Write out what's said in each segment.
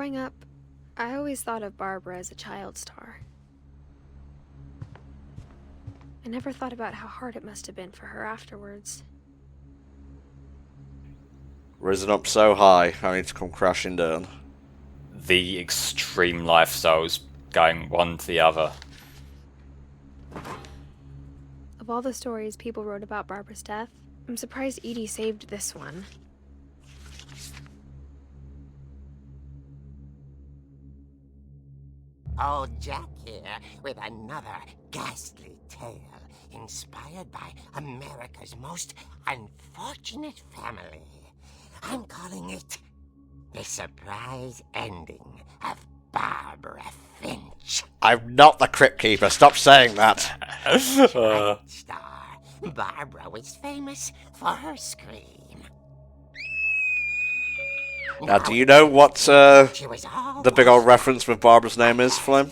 Growing up, I always thought of Barbara as a child star. I never thought about how hard it must have been for her afterwards. Risen up so high, only to come crashing down. The extreme lifestyles going one to the other. Of all the stories people wrote about Barbara's death, I'm surprised Edie saved this one. Old Jack here with another ghastly tale inspired by America's most unfortunate family. I'm calling it The Surprise Ending of Barbara Finch. I'm not the Crypt Keeper, stop saying that. Child star, Barbara was famous for her scream. Now, do you know what the big old reference with Barbara's name is, Flynn?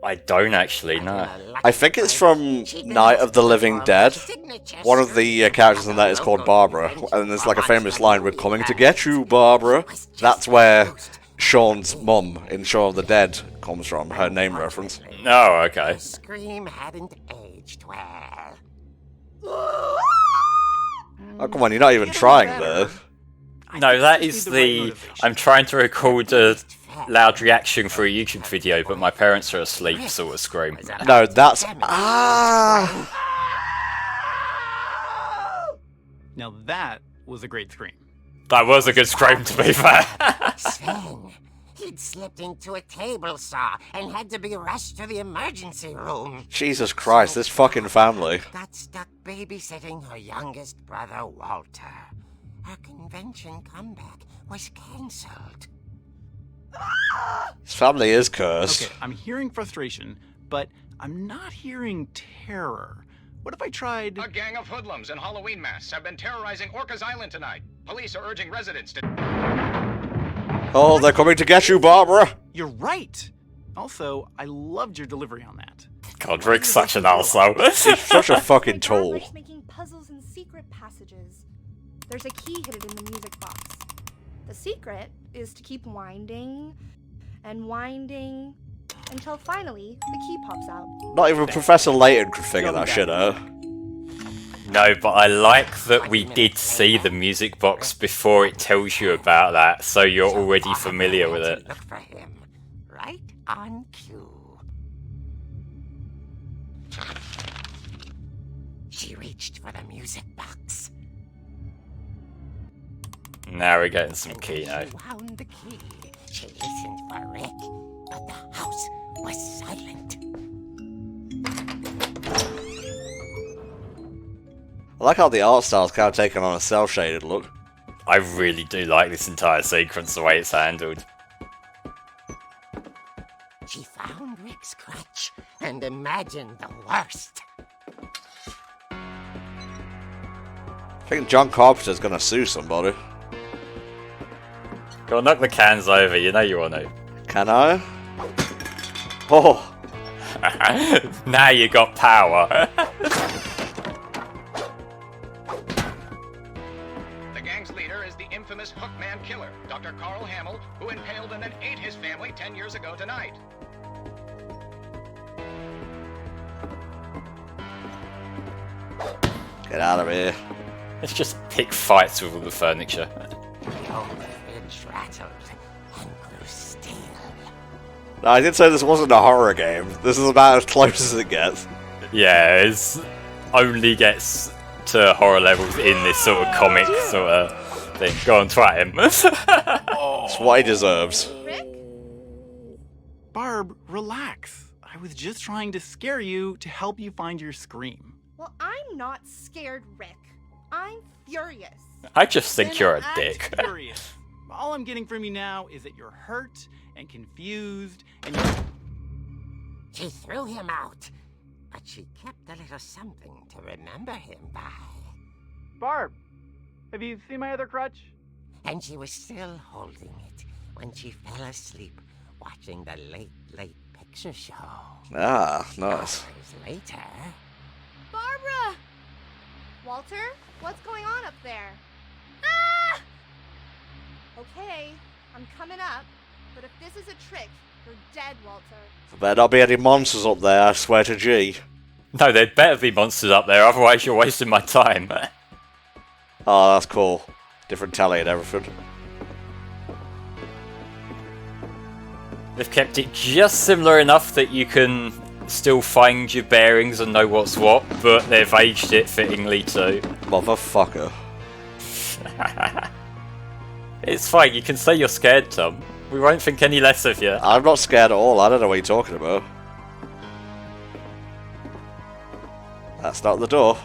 I don't actually know. I think it's from Night of the Living Dead. One of the characters in that is called Barbara, and there's like a famous line, "We're coming to get you, Barbara." That's where Sean's mum in Shaun of the Dead comes from, her name reference. Oh, okay. The scream hadn't aged well. Oh, come on, you're not even trying there. No, that is the... I'm trying to record a loud reaction for a YouTube video, but my parents are asleep, sort of scream. No, that's... Ah! Now that was a great scream. That was a good scream, to be fair. Sven, he'd slipped into a table saw and had to be rushed to the emergency room. Jesus Christ, this fucking family. Got stuck babysitting her youngest brother, Walter. Her convention comeback was cancelled. This family is cursed. Okay, I'm hearing frustration, but I'm not hearing terror. What if I tried... A gang of hoodlums in Halloween masks have been terrorizing Orcas Island tonight. Police are urging residents to... Oh, they're coming to get you, Barbara! You're right! Also, I loved your delivery on that. God, Rick's such an arsehole. He's such a fucking tool. Barbara's making puzzles and secret passages. There's a key hidden in the music box. The secret is to keep winding and winding until finally the key pops out. Not even Professor Layton could figure that shit out. No, but I like that we did see the music box before it tells you about that, so you're already familiar with it. Look for him, right on cue. She reached for the music box. Now we're getting some And keynote. she wound the key. She listened for Rick, but the house was silent. I like how the art style's kind of taken on a cel-shaded look. I really do like this entire sequence, the way it's handled. She found Rick's crutch and imagined the worst. I think John Carpenter's gonna sue somebody. Go on, knock the cans over, you know you want to. Can I? Oh! Now you got power. The gang's leader is the infamous Hookman Killer, Dr. Carl Hamill, who impaled and then ate his family 10 years ago tonight. Get out of here. Let's just pick fights with all the furniture. The old fridge rattled and grew still. No, I did say this wasn't a horror game. This is about as close as it gets. Yeah, it only gets to horror levels in this sort of comic sort of thing. Go on, try him. It's what he deserves. Rick? Barb, relax. I was just trying to scare you to help you find your scream. Well, I'm not scared, Rick. I'm furious. I just think Then you're a act dick. furious. All I'm getting from you now is that you're hurt and confused and you're... She threw him out, but she kept a little something to remember him by. Barb, have you seen my other crutch? And she was still holding it when she fell asleep watching the late picture show. Ah, nice. Hours later... Barbara! Walter, what's going on up there? Ah! Okay, I'm coming up. But if this is a trick, you're dead, Walter. There better not be any monsters up there, I swear to G. No, there'd better be monsters up there, otherwise you're wasting my time. Oh, that's cool. Different telly and everything. They've kept it just similar enough that you can still find your bearings and know what's what, but they've aged it fittingly too. Motherfucker. It's fine, you can say you're scared, Tom. We won't think any less of you. I'm not scared at all, I don't know what you're talking about. That's not the door.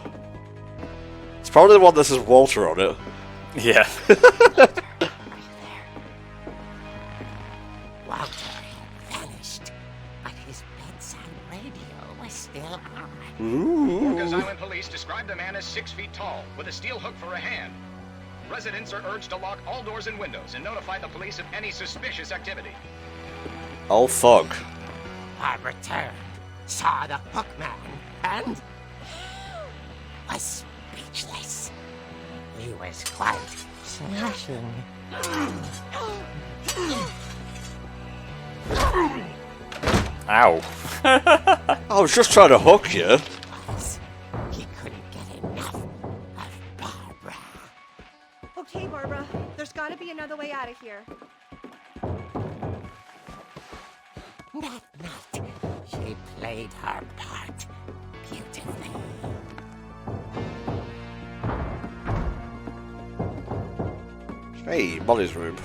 It's probably the one that says Walter on it. Yeah. Walter had vanished, but his bedside radio was still on. Orcas Island police describe the man as 6 feet tall, with a steel hook for a hand. Residents are urged to lock all doors and windows and notify the police of any suspicious activity. Oh fuck. Barbara turned, saw the hook man, and was speechless. He was quite smashing. Ow. I was just trying to hook you. He couldn't get enough of Barbara. Okay, Barbara, there's gotta be another way out of here. That night, she played her part beautifully. Hey, Molly's room.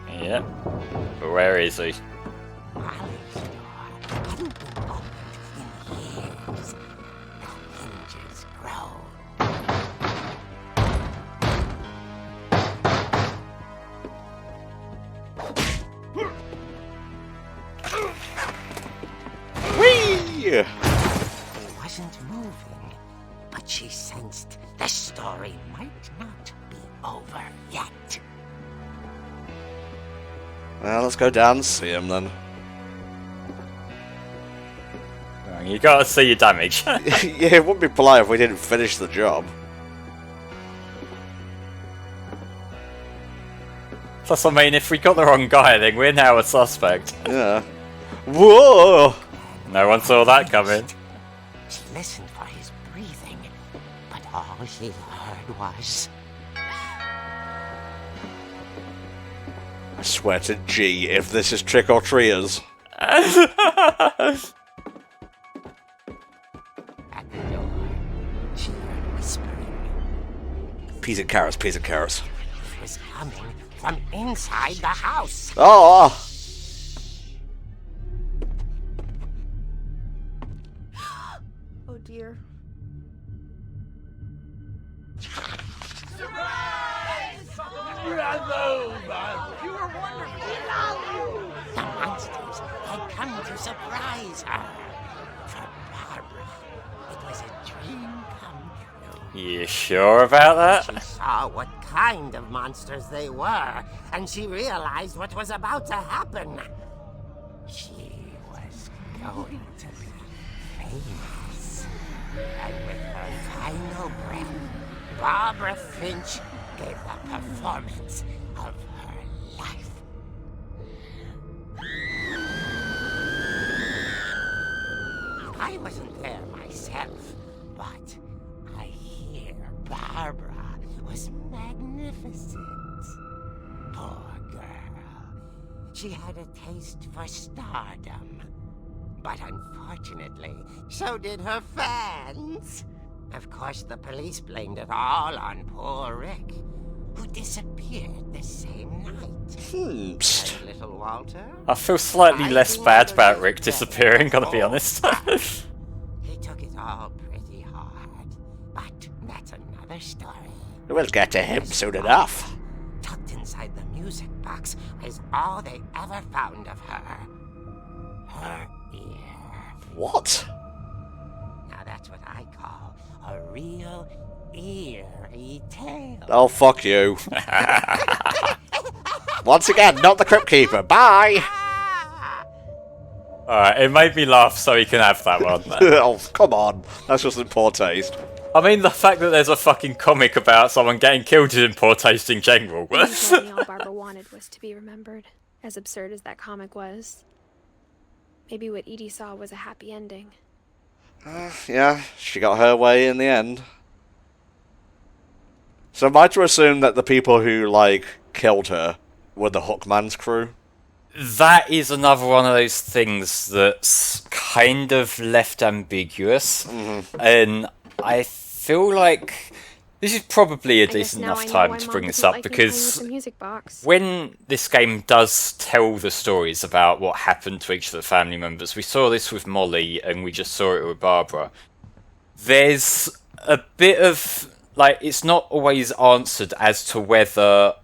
Yeah. But where is he? Molly's door hadn't been opened in years. The hinges groaned. Whee! He wasn't moving, but she sensed the story might not be over yet. Well, let's go down and see him then. You gotta see your damage. Yeah, it wouldn't be polite if we didn't finish the job. Plus, I mean, if we got the wrong guy, then we're now a suspect. Yeah. Whoa! No one saw that coming. She listened for his breathing, but all she heard was... I swear to G, if this is trick or treaters. At the door, she heard whispering. Peas and carrots, peas and carrots. It was coming from inside the house. Oh! Oh dear. The monsters had come to surprise her. For Barbara, it was a dream come true. You sure about She that? saw what kind of monsters they were, and she realized what was about to happen. She was going to be famous. And with her final breath, Barbara Finch gave the performance of her life. I wasn't there myself, but I hear Barbara was magnificent. Poor girl. She had a taste for stardom. But unfortunately, so did her fans. Of course, the police blamed it all on poor Rick, who disappeared the same night. Psst. And little Walter? I feel slightly less bad about Rick disappearing, gotta be honest. He took it all pretty hard, but that's another story. We'll get to him soon enough. Tucked inside the music box is all they ever found of her. Her ear. What? Now that's what I call a real eerie tale. Oh, fuck you. Once again, not the Crypt Keeper. Bye! Alright, it made me laugh, so he can have that one. Oh, come on. That's just in poor taste. I mean, the fact that there's a fucking comic about someone getting killed is in poor taste in general. Apparently all Barbara wanted was to be remembered. As absurd as that comic was. Maybe what Edie saw was a happy ending. Yeah, she got her way in the end. So am I to assume that the people who, like, killed her were the Hookman's crew? That is another one of those things that's kind of left ambiguous. And I feel like this is probably a decent enough time to bring this up, because when this game does tell the stories about what happened to each of the family members, we saw this with Molly and we just saw it with Barbara. There's a bit of, like, it's not always answered as to whether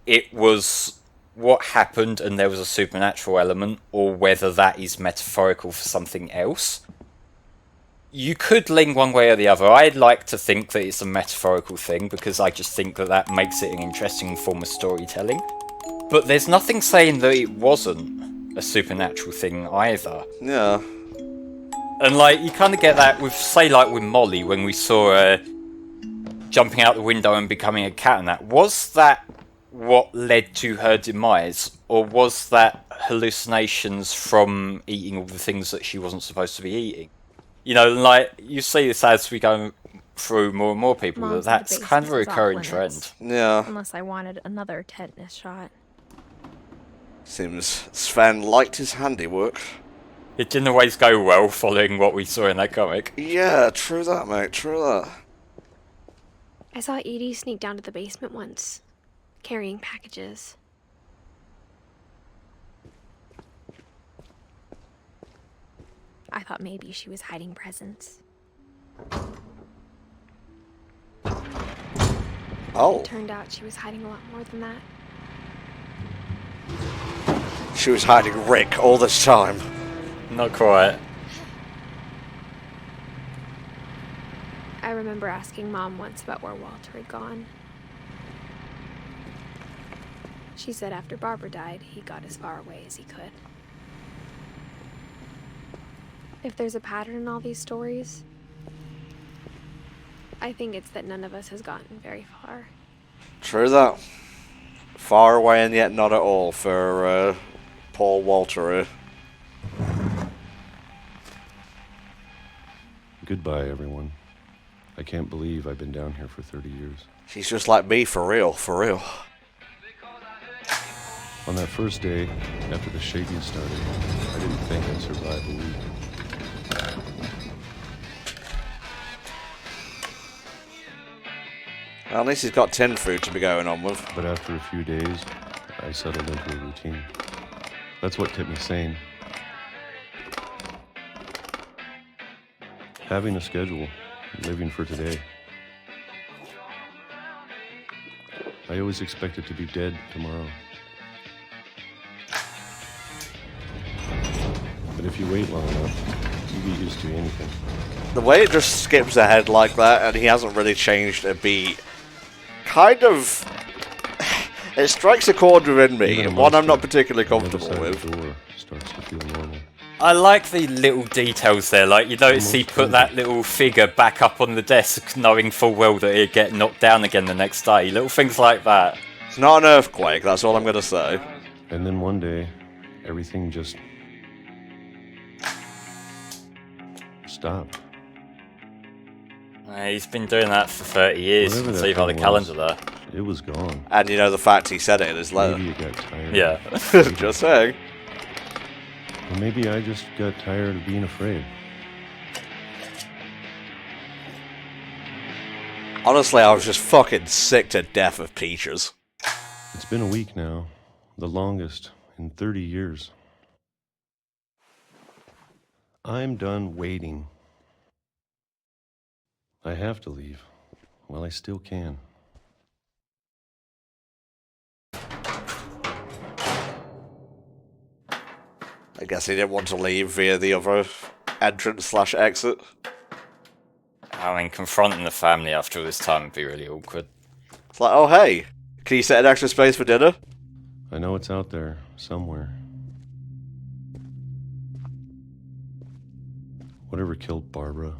it was what happened and there was a supernatural element, or whether that is metaphorical for something else. You could lean one way or the other. I'd like to think that it's a metaphorical thing, because I just think that that makes it an interesting form of storytelling. But there's nothing saying that it wasn't a supernatural thing either. Yeah. And, like, you kind of get that with, say, like with Molly, when we saw her jumping out the window and becoming a cat and that. Was that what led to her demise, or was that hallucinations from eating all the things that she wasn't supposed to be eating? You know, like, you see this as we go through more and more people, Mom said that's the kind of a basement was off recurring limits. trend. Yeah. Unless I wanted another tetanus shot. Seems Sven liked his handiwork. It didn't always go well following what we saw in that comic. Yeah, true that, mate, true that. I saw Edie sneak down to the basement once, carrying packages. I thought maybe she was hiding presents. Oh. It turned out she was hiding a lot more than that. She was hiding Rick all this time. Not quite. I remember asking Mom once about where Walter had gone. She said after Barbara died, he got as far away as he could. If there's a pattern in all these stories, I think it's that none of us has gotten very far. True that. Far away and yet not at all for Paul Walter. Goodbye, everyone. I can't believe I've been down here for 30 years. She's just like me, for real, for real. On that first day, after the shaking started, I didn't think I'd survive a week. Well, at least he's got tin food to be going on with. But after a few days, I settled into a routine. That's what kept me sane. Having a schedule, living for today. I always expected to be dead tomorrow. But if you wait long enough, you get used to anything. The way it just skips ahead like that, and he hasn't really changed a beat, kind of... It strikes a chord within me, one I'm not particularly comfortable with. The door starts to feel normal. I like the little details there, like you notice he put that little figure back up on the desk knowing full well that he'd get knocked down again the next day, little things like that. It's not an earthquake, that's all I'm gonna say. And then one day, everything just stopped. He's been doing that for 30 years, you can see by the calendar there. It was gone. And you know the fact he said it in his letter. Maybe you got tired. Yeah. Just saying. Or maybe I just got tired of being afraid. Honestly, I was just fucking sick to death of Peaches. It's been a week now, the longest in 30 years. I'm done waiting. I have to leave. Well, I still can. I guess he didn't want to leave via the other entrance/exit. I mean, confronting the family after all this time would be really awkward. It's like, oh hey, can you set an extra space for dinner? I know it's out there, somewhere. Whatever killed Barbara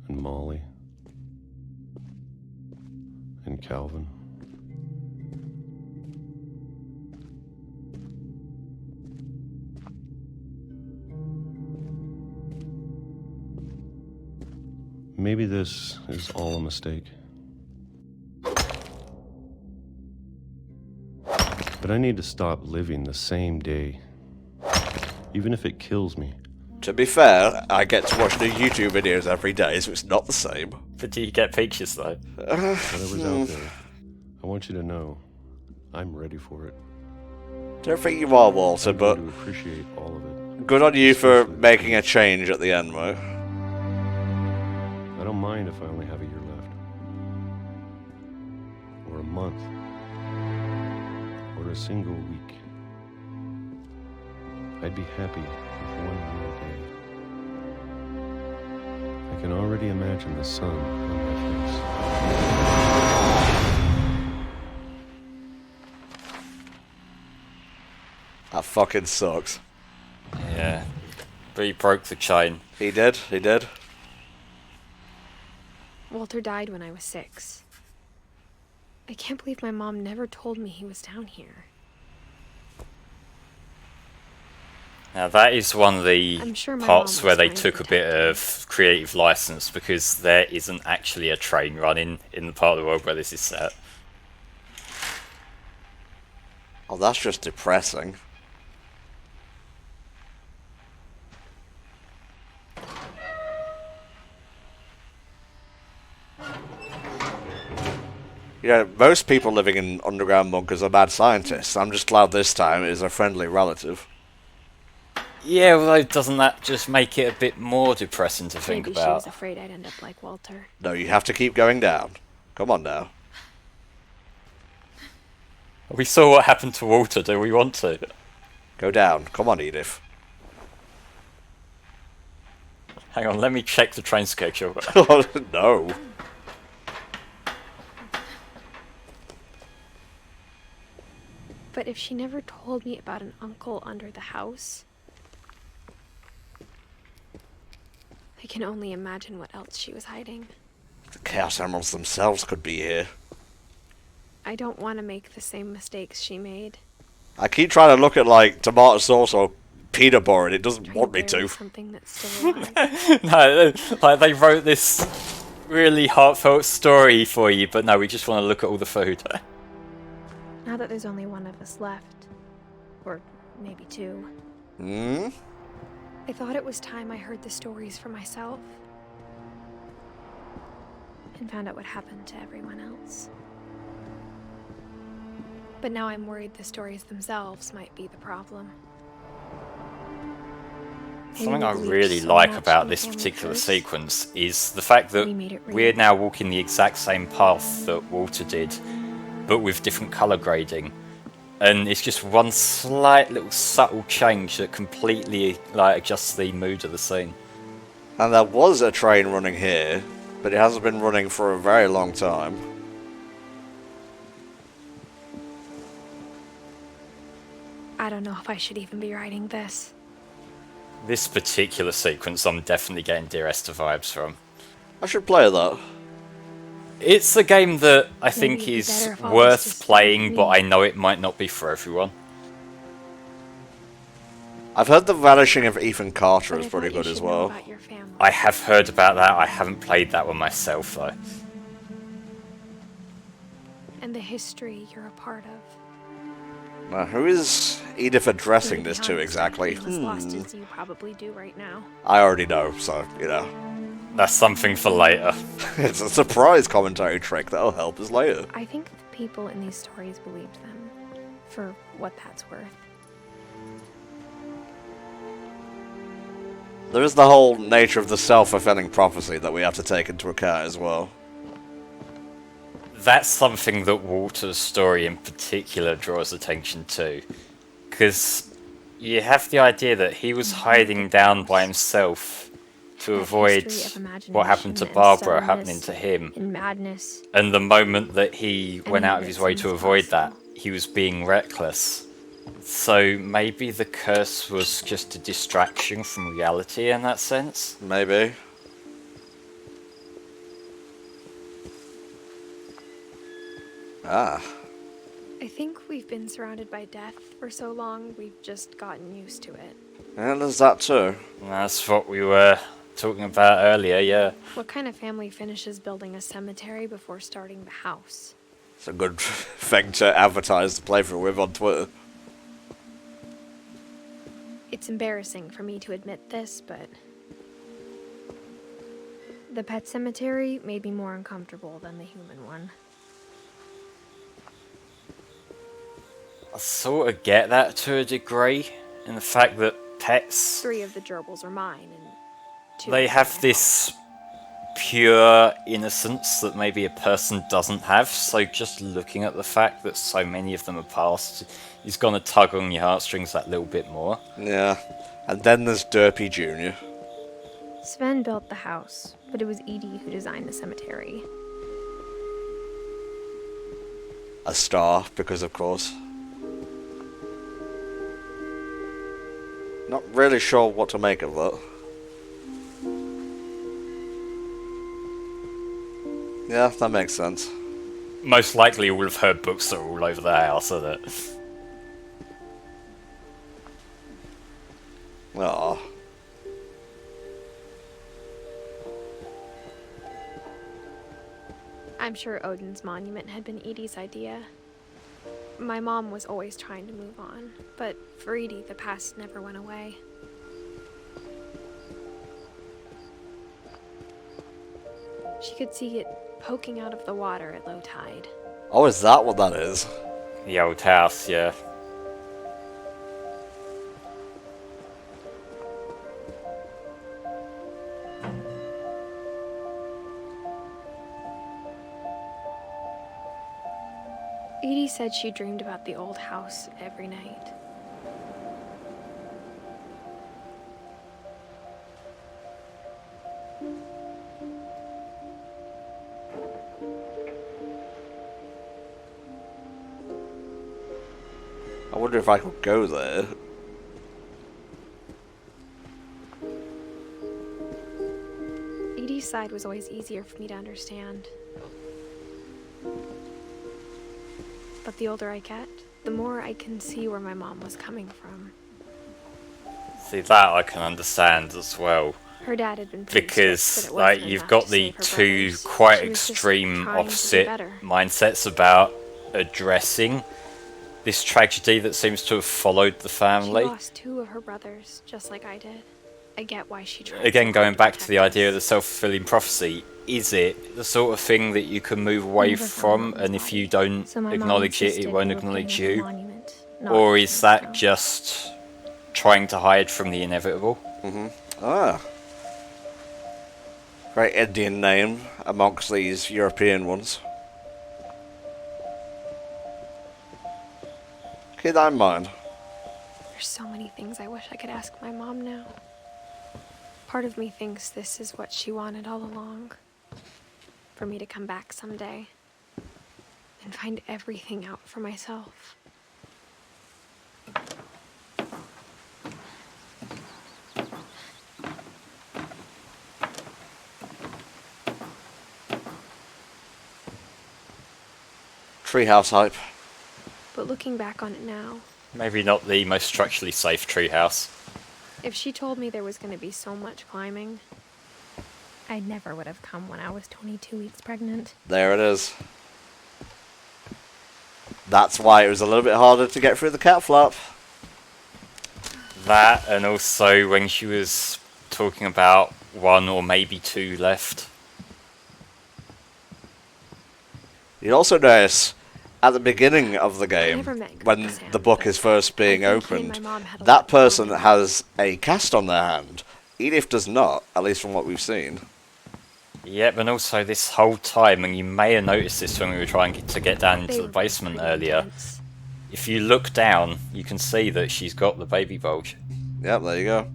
and Molly and Calvin Maybe this is all a mistake. But I need to stop living the same day, even if it kills me. To be fair, I get to watch new YouTube videos every day, so it's not the same. But do you get peaches though? Whatever's out there, I want you to know, I'm ready for it. Don't think you are, Walter, I'm but going to appreciate all of it. good on you for making a change at the end, mate. I don't mind if I only have a year left. Or a month. Or a single week. I'd be happy with 1 more day. I can already imagine the sun on my face. That fucking sucks. Yeah. But he broke the chain. He did, he did. Walter died when I was 6. I can't believe my mom never told me he was down here. Now that is one of the I'm sure my parts mom where was they trying to took a bit protect me. of creative license, because there isn't actually a train running in the part of the world where this is set. Oh, that's just depressing. Yeah, most people living in underground bunkers are bad scientists. I'm just glad this time it is a friendly relative. Yeah, although doesn't that just make it a bit more depressing to think Maybe she about? was afraid I'd end up like Walter. No, you have to keep going down. Come on now. We saw what happened to Walter, do we want to? Go down. Come on, Edith. Hang on, let me check the train schedule. Oh, no. But if she never told me about an uncle under the house, I can only imagine what else she was hiding. The Chaos Emeralds themselves could be here. I don't want to make the same mistakes she made. I keep trying to look at, like, tomato sauce or peanut butter, and it doesn't Trying want me bury to. something that's still alive. No, like they wrote this really heartfelt story for you, but no, we just want to look at all the food. Now that there's only one of us left, or maybe 2, I thought it was time I heard the stories for myself and found out what happened to everyone else. But now I'm worried the stories themselves might be the problem. Something I really like about this particular sequence is the fact that we're now walking the exact same path that Walter did, but with different colour grading. And it's just one slight little subtle change that completely adjusts the mood of the scene. And there was a train running here, but it hasn't been running for a very long time. I don't know if I should even be writing this. This particular sequence I'm definitely getting Dear Esther vibes from. I should play that. It's a game that I think it'd be is better if all this worth just playing, stayed but with I me. know it might not be for everyone. I've heard the vanishing of Ethan Carter But is I pretty thought you good as should know well. about your family. I have heard about that, I haven't played that one myself though. And the history you're a part of. Now, who is Edith addressing To this be to honest, exactly? I'm as lost as you probably do right now. I already know, so, you know. That's something for later. It's a surprise commentary trick that'll help us later. I think the people in these stories believed them, for what that's worth. There is the whole nature of the self-fulfilling prophecy that we have to take into account as well. That's something that Walter's story in particular draws attention to. Because you have the idea that he was hiding down by himself to That avoid history of what happened to imagination and Barbara happening suddenness to him. and madness. And the moment that he went Any out of of his it way to seems avoid that, possible. he was being reckless. So maybe the curse was just a distraction from reality in that sense? Maybe. Ah. I think we've been surrounded by death for so long, we've just gotten used to it. And there's that too. And that's what we were talking about earlier, yeah. What kind of family finishes building a cemetery before starting the house? It's a good thing to advertise the playthrough with on Twitter. It's embarrassing for me to admit this, but the pet cemetery made me more uncomfortable than the human one. I sort of get that to a degree, in the fact that pets, 3 of the gerbils are mine, and 2 they are have my this pure innocence that maybe a person doesn't have, so just looking at the fact that so many of them are passed is gonna tug on your heartstrings that little bit more. Yeah. And then there's Derpy Jr. Sven built the house, but it was Edie who designed the cemetery. A star, because of course. Not really sure what to make of that. Yeah, that makes sense. Most likely all of her books are all over the house, are they? Aww. I'm sure Odin's monument had been Edie's idea. My mom was always trying to move on, but for Edie, the past never went away. She could see it poking out of the water at low tide. Oh, is that what that is? The old house, yeah. Edie said she dreamed about the old house every night. I wonder if I could go there. Edie's side was always easier for me to understand. But the older I get, the more I can see where my mom was coming from. See, that I can understand as well. Her dad had been pretty Because, strict, but it like, wasn't you've enough got to the save her two brothers. quite She was just extreme trying to be opposite better. mindsets about addressing this tragedy that seems to have followed the She family. lost 2 of her brothers, just like I did. I get why she tried. Again, so going hard back to protect the idea of the us. self-fulfilling prophecy, is it the sort of thing that you can move away Never found from, Mom's and if body. you don't So my mom acknowledge it, insisted it won't we were acknowledge painting a you? monument, not Or a is that tombstone. just trying to hide from the inevitable? Ah. Great Indian name amongst these European ones. Keep that in mind. There's so many things I wish I could ask my mom now. Part of me thinks this is what she wanted all along. For me to come back someday and find everything out for myself. Treehouse hype. But looking back on it now, Maybe not the most structurally safe treehouse. if she told me there was going to be so much climbing, I never would have come when I was 22 weeks pregnant. There it is. That's why it was a little bit harder to get through the cat flap. That, and also when she was talking about 1 or maybe 2 left. You'd also notice at the beginning of the game, never met when Sam, the book but is first being I think he and opened, my mom had a lot that in person common. has a cast on their hand. Edith does not, at least from what we've seen. Yep, and also this whole time, and you may have noticed this when we were trying to get down into They the were basement pretty earlier. intense. If you look down, you can see that she's got the baby bulge. Yep, there you go.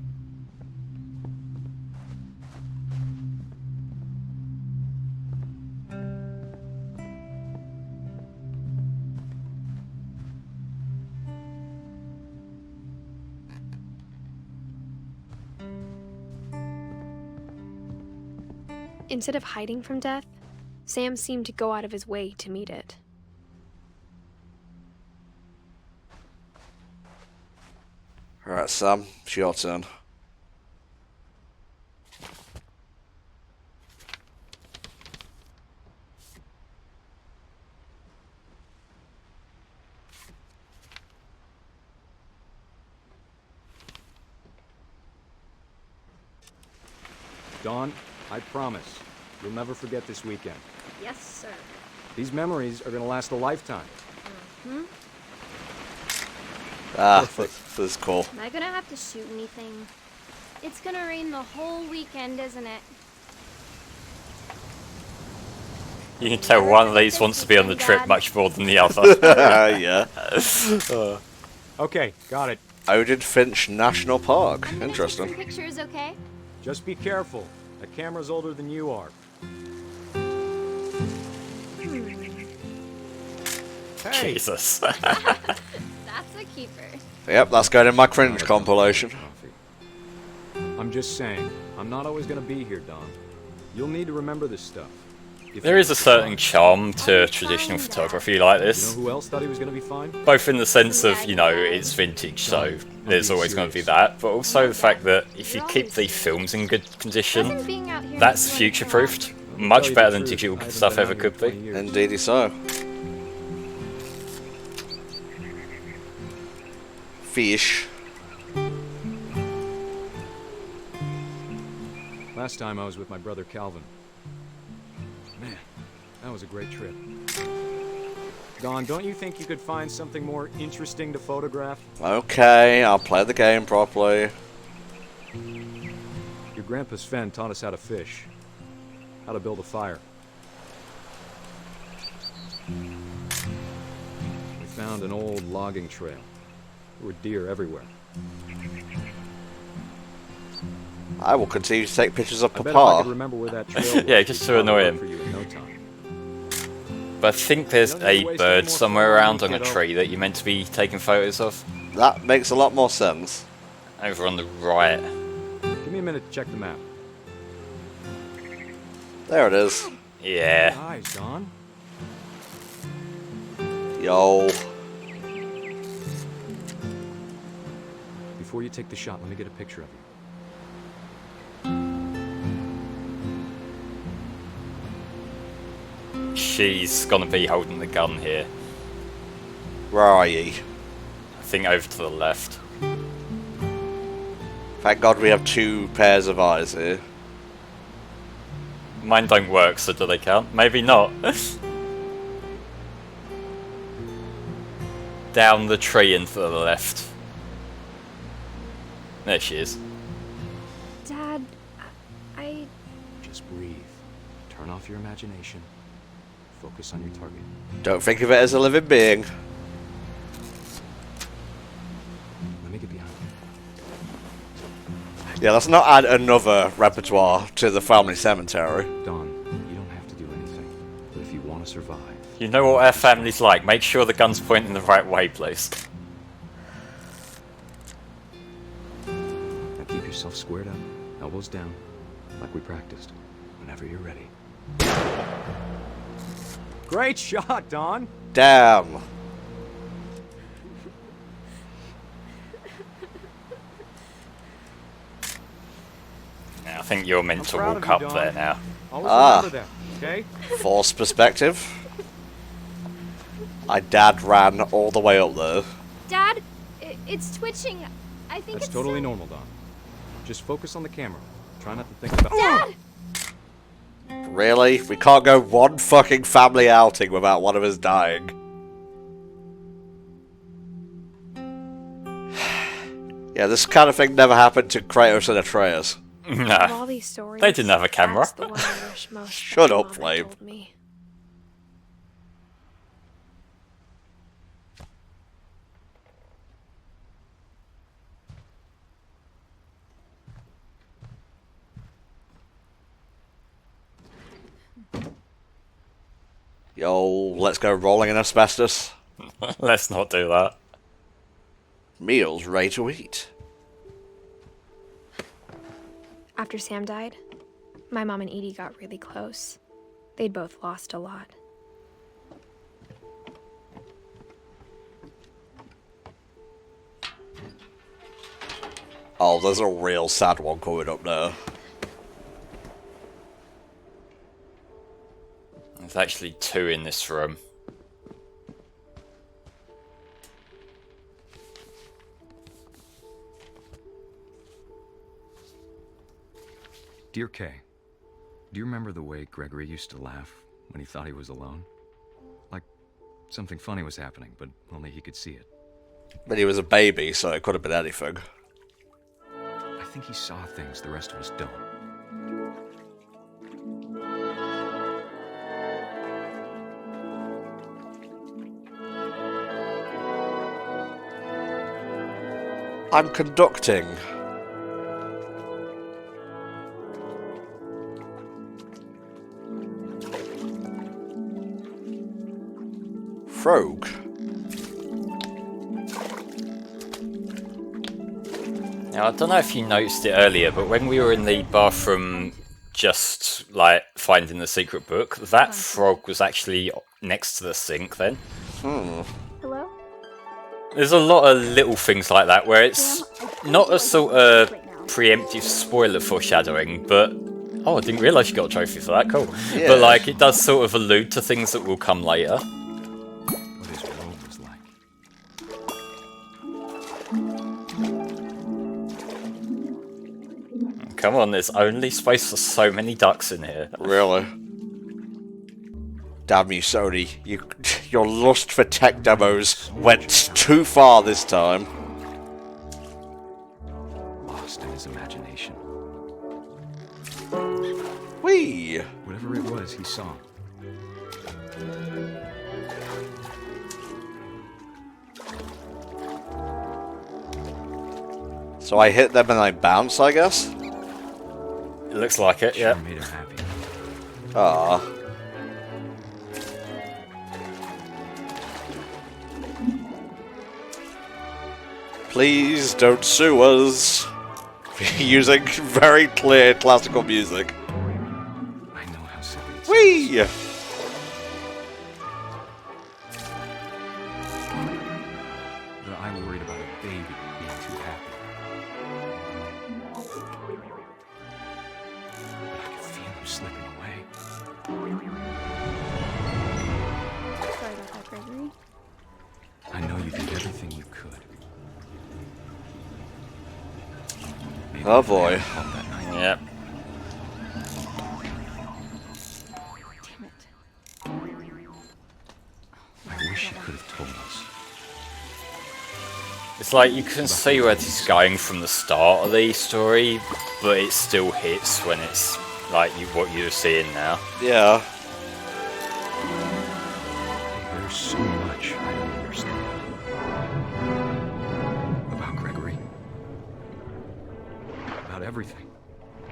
Instead of hiding from death, Sam seemed to go out of his way to meet it. Alright, Sam, it's your turn. Dawn, I promise, you'll never forget this weekend. Yes, sir. These memories are gonna last a lifetime. Ah, this is cool. Am I gonna have to shoot anything? It's gonna rain the whole weekend, isn't it? You can tell one of these wants to be on the trip much more than the other. Yeah. Okay, got it. Edith Finch National Park. I'm gonna take Interesting. some pictures, okay? Just be careful. That camera's older than you are. Hey! Jesus. That's a keeper. Yep, that's going in my cringe compilation. I'm just saying, I'm not always gonna be here, Don. You'll need to remember this stuff. There is a certain charm to traditional photography like You know this. who else thought he was gonna be fine? Both in the sense of, you know, it's vintage, so there's always going to be that, but also the fact that if you keep the films in good condition, Wasn't being out here that's in future-proofed. Much better than digital stuff ever could be. Indeedy so. Fish. Last time I was with my brother Calvin. Man, that was a great trip. Don, don't you think you could find something more interesting to photograph? Okay, I'll play the game properly. Your grandpa Sven taught us how to fish, how to build a fire. We found an old logging trail. There were deer everywhere. I will continue to take pictures of I bet if I could Papa. remember where that trail was, Yeah, just to it'd annoy probably him. work for you in no time. But I think there's a bird somewhere around on a tree that you're meant to be taking photos of. That makes a lot more sense. Over on the right. Give me a minute to check the map. There it is. Yeah. Eyes, Don. Yo. Before you take the shot, let me get a picture of you. She's gonna be holding the gun here. Where are ye? I think over to the left. Thank God we have two pairs of eyes here. Mine don't work, so do they count? Maybe not. Down the tree and to the left. There she is. Dad, I... Just breathe. Turn off your imagination. Focus on your target. Don't think of it as a living being. Let me get behind you. Yeah, let's not add another repertoire to the family cemetery. Don, you don't have to do anything. But if you want to survive... You know what our family's like. Make sure the gun's pointing the right way, please. Now keep yourself squared up, elbows down, like we practiced. Whenever you're ready. Great shot, Don! Damn. Now, I think you're meant to proud walk of you, up Don. there now. Always Ah. remember that, okay? False perspective. My dad ran all the way up there. Dad, it's twitching. I think That's it's totally so... normal, Don. Just focus on the camera. Try not to think about... Dad! Really? We can't go one fucking family outing without one of us dying. Yeah, this kind of thing never happened to Kratos and Atreus. Of No. all these stories, They didn't have a camera. that's the one I wish most Shut that my up, mom had Flame. told me. Yo, let's go rolling in asbestos. Let's not do that. Meals ready to eat. After Sam died, my mom and Edie got really close. They'd both lost a lot. Oh, there's a real sad one coming up now. There's actually two in this room. Dear Kay, do you remember the way Gregory used to laugh when he thought he was alone? Like something funny was happening, but only he could see it. But he was a baby, so it could have been anything. I think he saw things the rest of us don't. I'm conducting. Frog. Now, I don't know if you noticed it earlier, but when we were in the bathroom just, like, finding the secret book, that frog was actually next to the sink then. Hello? There's a lot of little things like that where it's not a sort of preemptive spoiler foreshadowing, but... Oh, I didn't realise you got a trophy for that, cool. Yeah. But, like, it does sort of allude to things that will come later. What his robe was like. Come on, there's only space for so many ducks in here. Really? Damn you, Sony. Your lust for tech demos went too far this time. Lost in his imagination. Whee! Whatever it was, he saw. So I hit them and I bounce, I guess? It looks like it, yeah. Sure made her happy. Ah. Please don't sue us. Using very clear classical music. I know how silly it Whee! But I worried about a baby being too happy. But I could feel him slipping away. Sorry about that, Gregory. I know you did everything you could. Maybe Oh if I boy. hadn't called that night. Yep. Damn it. I wish you could have told us. It's like you can see where this is going from the start of the story, but it still hits when it's like what you're seeing now. Yeah. There's so much I don't understand. About Gregory. About everything.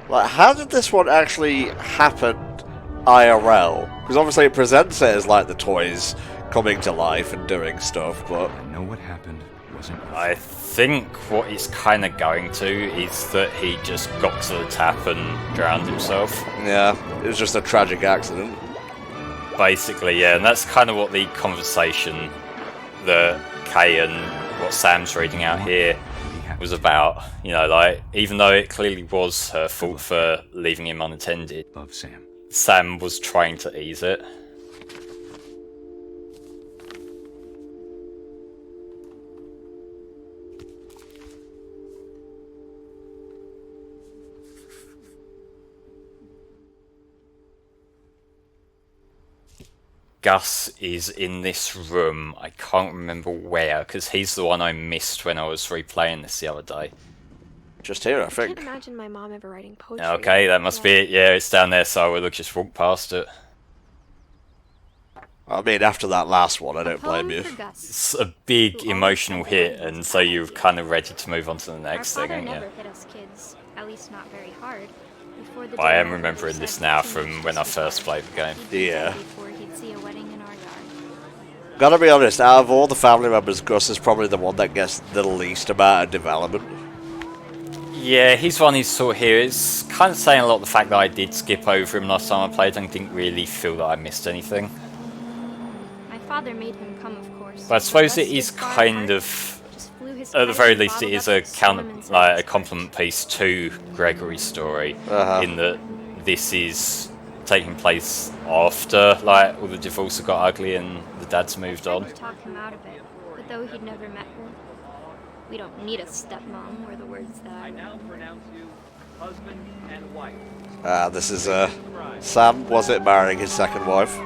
Like, how did this one actually happen IRL? Because obviously it presents it as like the toys coming to life and doing stuff, but... I know what happened wasn't... I think what it's kind of going to is that he just got to the tap and drowned himself. Yeah, it was just a tragic accident. Basically, yeah, and that's kind of what the conversation that Kay and what Sam's reading out here was about. You know, like, even though it clearly was her fault for leaving him unattended, Love Sam. Sam was trying to ease it. Gus is in this room. I can't remember where, because he's the one I missed when I was replaying this the other day. Just here, I I think. can't imagine my mom ever writing poetry. Okay, that must be it. Yeah, it's down there, so I would have just walked past it. I mean, after that last one, I don't blame Poem you. for Gus. It's a big emotional hit, and so you're kind of ready to move on to the next Our thing, father aren't never you? hit us kids, at least not very hard. Before the I day am my remembering brother this said now too from much when I was first hard. played the game. He'd be dead Yeah. before he'd see a wedding in our yard. Gotta be honest, out of all the family members, Gus is probably the one that gets the least amount of development. Yeah, he's one who's sort of here. It's kind of saying a lot of the fact that I did skip over him last time I played and didn't really feel that I missed anything. My father made him come, of course. But I suppose Gus it is stood far kind apart, of, just flew his at the kite very and least, it bottled is up a his Solomon's expert. compliment piece to Gregory's story, in that this is taking place after like all the divorce had got ugly and the dad's moved on. Tried to talk him out of it, but though he'd never met her, we don't need a stepmom, were the words that I now pronounce you husband and wife. This is Sam, was it, marrying his second wife?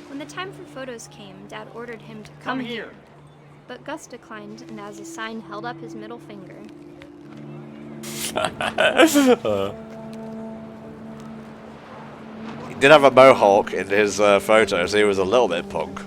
When the time for photos came, Dad ordered him to come here. But Gus declined, and as a sign held up his middle finger. He did have a mohawk in his photos, he was a little bit punk.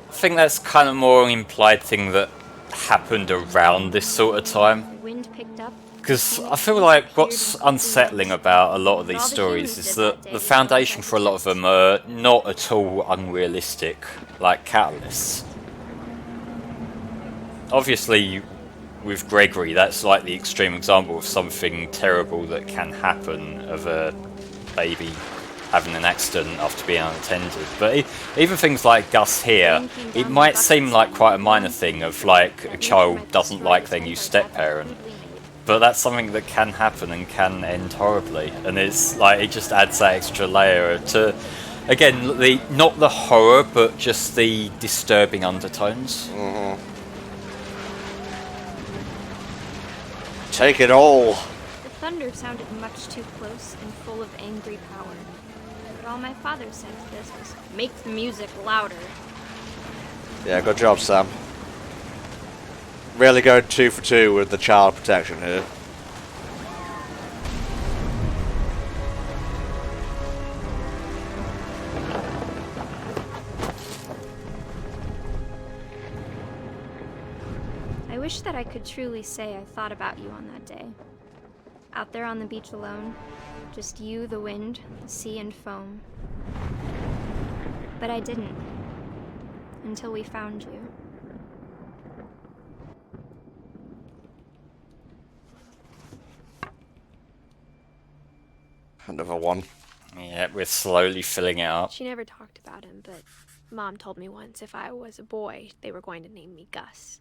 I think that's kind of more an implied thing that happened around this sort of time. The wind picked up. Because I feel like what's unsettling about a lot of these stories is that the foundation for a lot of them are not at all unrealistic, like catalysts. Obviously, with Gregory, that's like the extreme example of something terrible that can happen, of a baby having an accident after being unattended. But even things like Gus here, it might seem like quite a minor thing of like a child doesn't like their new step-parent. But that's something that can happen and can end horribly, and it's like it just adds that extra layer to, again, not the horror, but just the disturbing undertones. Take it all. The thunder sounded much too close and full of angry power. But all my father said to this was, "Make the music louder." Yeah, good job, Sam. Really going 2 for 2 with the child protection here. I wish that I could truly say I thought about you on that day. Out there on the beach alone, just you, the wind, the sea, and foam. But I didn't. Until we found you. Another one. Yeah, we're slowly filling it up. She never talked about him, but Mom told me once if I was a boy, they were going to name me Gus.